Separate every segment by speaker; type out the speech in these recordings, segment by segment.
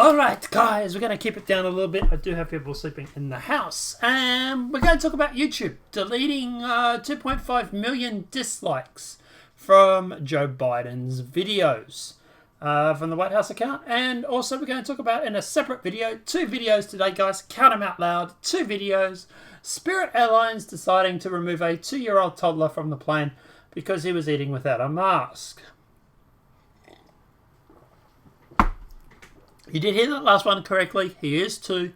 Speaker 1: Alright guys, we're going to keep it down a little bit. I do have people sleeping in the house. And we're going to talk about YouTube deleting 2.5 million dislikes from Joe Biden's videos from the White House account. And also we're going to talk about in a separate video, 2 videos today guys, count them out loud, 2 videos. Spirit Airlines deciding to remove a 2-year-old toddler from the plane because he was eating without a mask. You did hear that last one correctly. He is 2.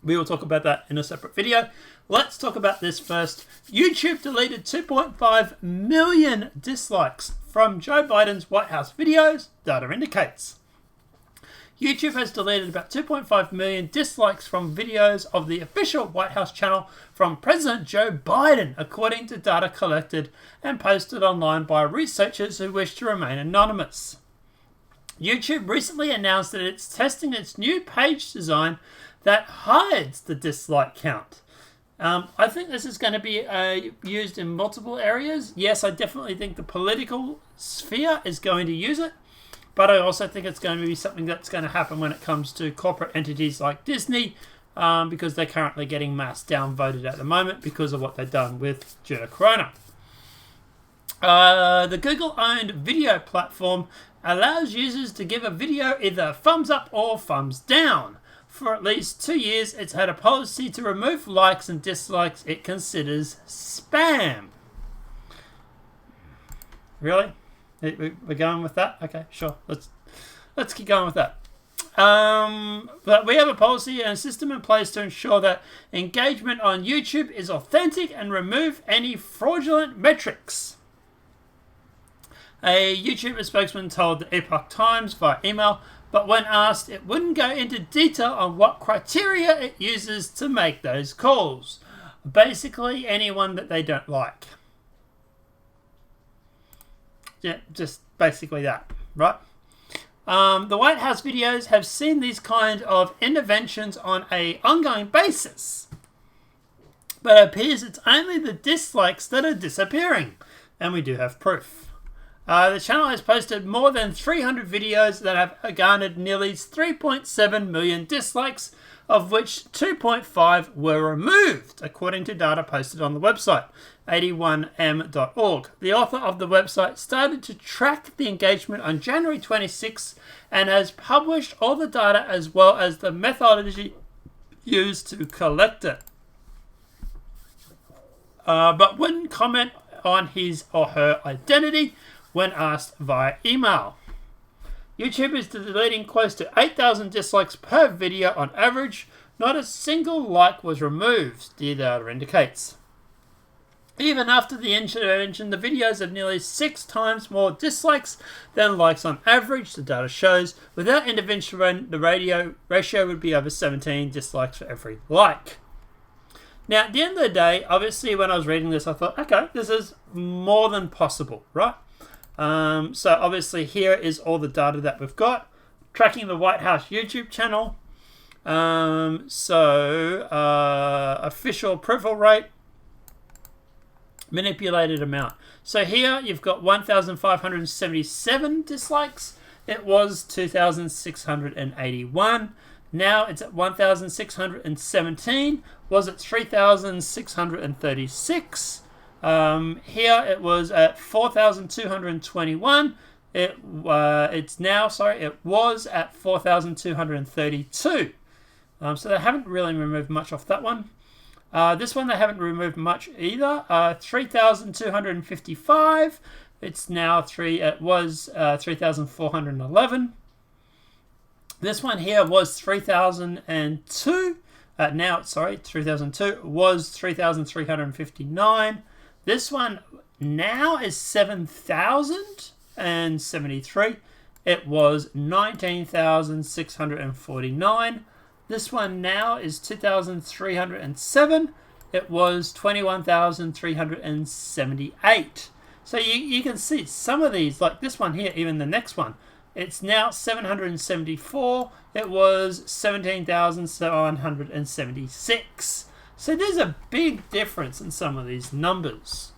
Speaker 1: We will talk about that in a separate video. Let's talk about this first. YouTube deleted 2.5 million dislikes from Joe Biden's White House videos, data indicates. YouTube has deleted about 2.5 million dislikes from videos of the official White House channel from President Joe Biden, according to data collected and posted online by researchers who wish to remain anonymous. YouTube recently announced that it's testing its new page design that hides the dislike count. I think this is going to be used in multiple areas. Yes, I definitely think the political sphere is going to use it, but I also think it's going to be something that's going to happen when it comes to corporate entities like Disney, because they're currently getting mass downvoted at the moment because of what they've done with due to Corona. The Google-owned video platform allows users to give a video either thumbs up or thumbs down. For at least 2 years, it's had a policy to remove likes and dislikes it considers spam. Really? We're going with that? Okay, sure. Let's keep going with that. But we have a policy and a system in place to ensure that engagement on YouTube is authentic and remove any fraudulent metrics. A YouTube spokesman told the Epoch Times via email, but when asked, it wouldn't go into detail on what criteria it uses to make those calls. Basically, anyone that they don't like. Yeah, just basically that, right? The White House videos have seen these kind of interventions on an ongoing basis, but it appears it's only the dislikes that are disappearing, and we do have proof. The channel has posted more than 300 videos that have garnered nearly 3.7 million dislikes, of which 2.5 were removed, according to data posted on the website, 81m.org. The author of the website started to track the engagement on January 26 and has published all the data as well as the methodology used to collect it, but wouldn't comment on his or her identity when asked via email. YouTube is deleting close to 8,000 dislikes per video on average. Not a single like was removed, the data indicates. Even after the intervention, the videos have nearly 6 times more dislikes than likes on average, the data shows. Without intervention, the ratio would be over 17 dislikes for every like. Now, at the end of the day, obviously when I was reading this, I thought, okay, this is more than possible, right? So obviously here is all the data that we've got. Tracking the White House YouTube channel. Official approval rate. Manipulated amount. So here you've got 1,577 dislikes. It was 2,681. Now it's at 1,617. Was it 3,636? Here it was at 4,221. It was at 4,232. So they haven't really removed much off that one. This one they haven't removed much either. 3,255. It's now it was 3,411. This one here was 3,002. 3,002 was 3,359. This one now is 7,073. It was 19,649. This one now is 2,307. It was 21,378. So you can see some of these, like this one here, even the next one, it's now 774. It was 17,776. So there's a big difference in some of these numbers.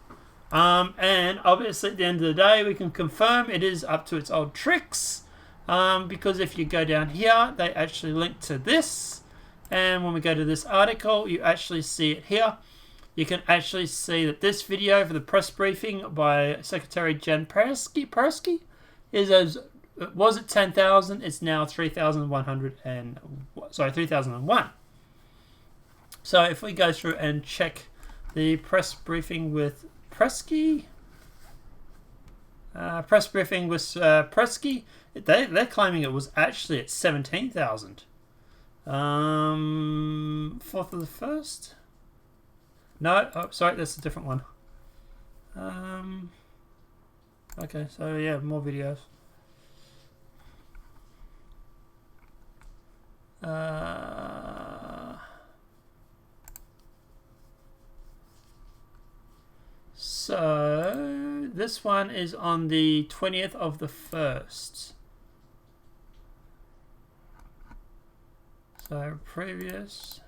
Speaker 1: And obviously at the end of the day, we can confirm it is up to its old tricks. because if you go down here, they actually link to this. And when we go to this article, you actually see it here. You can actually see that this video for the press briefing by Secretary Jen Persky was at 10,000. It's now 3,001. So if we go through and check the press briefing with Persky, they're claiming it was actually at 17,000. 4th of the 1st. No, oh, sorry, that's a different one. Okay, so yeah, more videos. So this one is on the 20th of the 1st. So previous.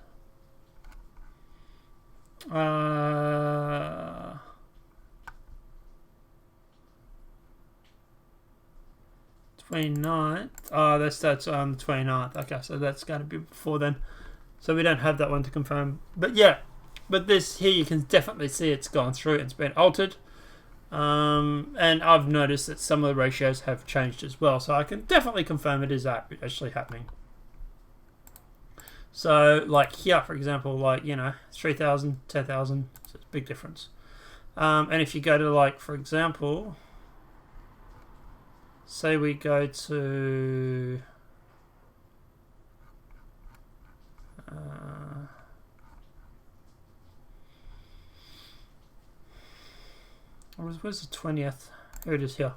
Speaker 1: 29th. Oh, that starts on the 29th. Okay, so that's going to be before then. So we don't have that one to confirm. But yeah, but this here you can definitely see it's gone through. It's been altered. And I've noticed that some of the ratios have changed as well. So I can definitely confirm it is actually happening. So like here, for example, like, you know, 3,000, 10,000, so it's a big difference. And if you go to, like, for example, say we go to where's the 20th? Here it is here.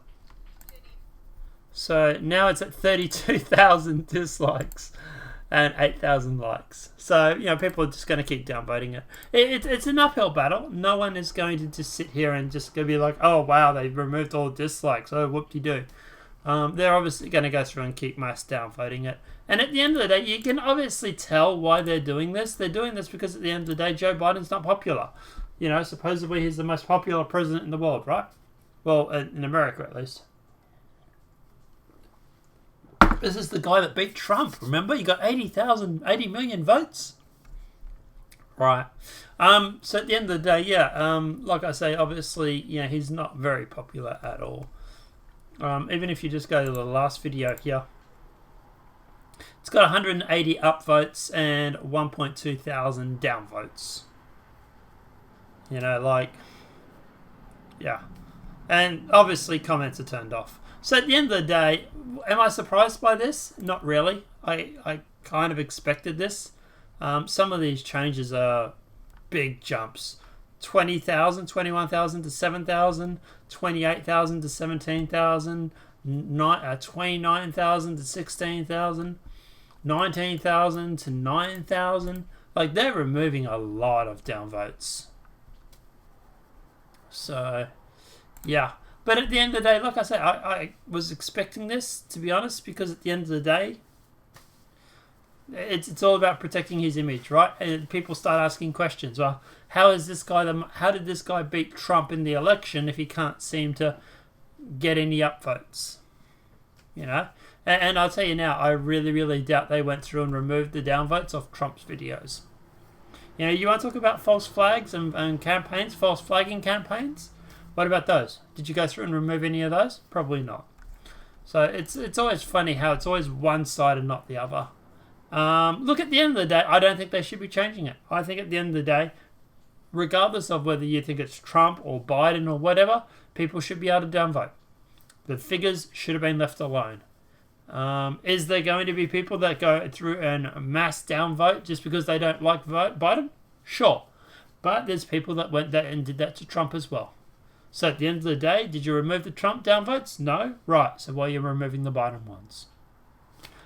Speaker 1: So now it's at 32,000 dislikes and 8,000 likes. So, you know, people are just going to keep downvoting it. It's an uphill battle. No one is going to just sit here and just go be like, oh, wow, they removed all the dislikes. Oh, whoop-de-doo. They're obviously going to go through and keep mass downvoting it. And at the end of the day, you can obviously tell why they're doing this. They're doing this because at the end of the day, Joe Biden's not popular. You know, supposedly he's the most popular president in the world, right? Well, in America at least. This is the guy that beat Trump, remember? He got 80 million votes. Right. So at the end of the day, yeah, like I say, obviously, yeah, he's not very popular at all. Even if you just go to the last video here, it's got 180 upvotes and 1.2 thousand downvotes. You know, like, yeah. And obviously comments are turned off. So at the end of the day, am I surprised by this? Not really. I kind of expected this. Some of these changes are big jumps. 20,000, 21,000 to 7,000, 28,000 to 17,000, 29,000 to 16,000, 19,000 to 9,000. Like, they're removing a lot of downvotes. So, yeah. But at the end of the day, like I said, I was expecting this, to be honest, because at the end of the day, it's all about protecting his image, right? And people start asking questions. Well, how did this guy beat Trump in the election if he can't seem to get any upvotes? You know? And I'll tell you now, I really, really doubt they went through and removed the downvotes off Trump's videos. You know, you want to talk about false flags and campaigns, false flagging campaigns? What about those? Did you go through and remove any of those? Probably not. So it's always funny how it's always one side and not the other. Look, at the end of the day, I don't think they should be changing it. I think at the end of the day, regardless of whether you think it's Trump or Biden or whatever, people should be able to downvote. The figures should have been left alone. Is there going to be people that go through and mass downvote just because they don't like Biden? Sure. But there's people that went there and did that to Trump as well. So at the end of the day, did you remove the Trump downvotes? No? Right, so why are you removing the Biden ones?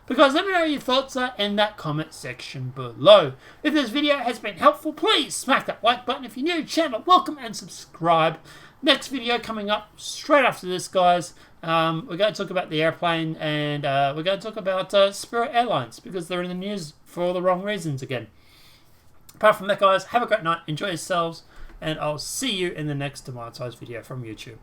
Speaker 1: Because let me know your thoughts are in that comment section below. If this video has been helpful, please smack that like button. If you're new to the channel, welcome and subscribe. Next video coming up straight after this, guys. We're going to talk about the airplane, and we're going to talk about Spirit Airlines, because they're in the news for all the wrong reasons again. Apart from that, guys, have a great night, enjoy yourselves, and I'll see you in the next demonetized video from YouTube.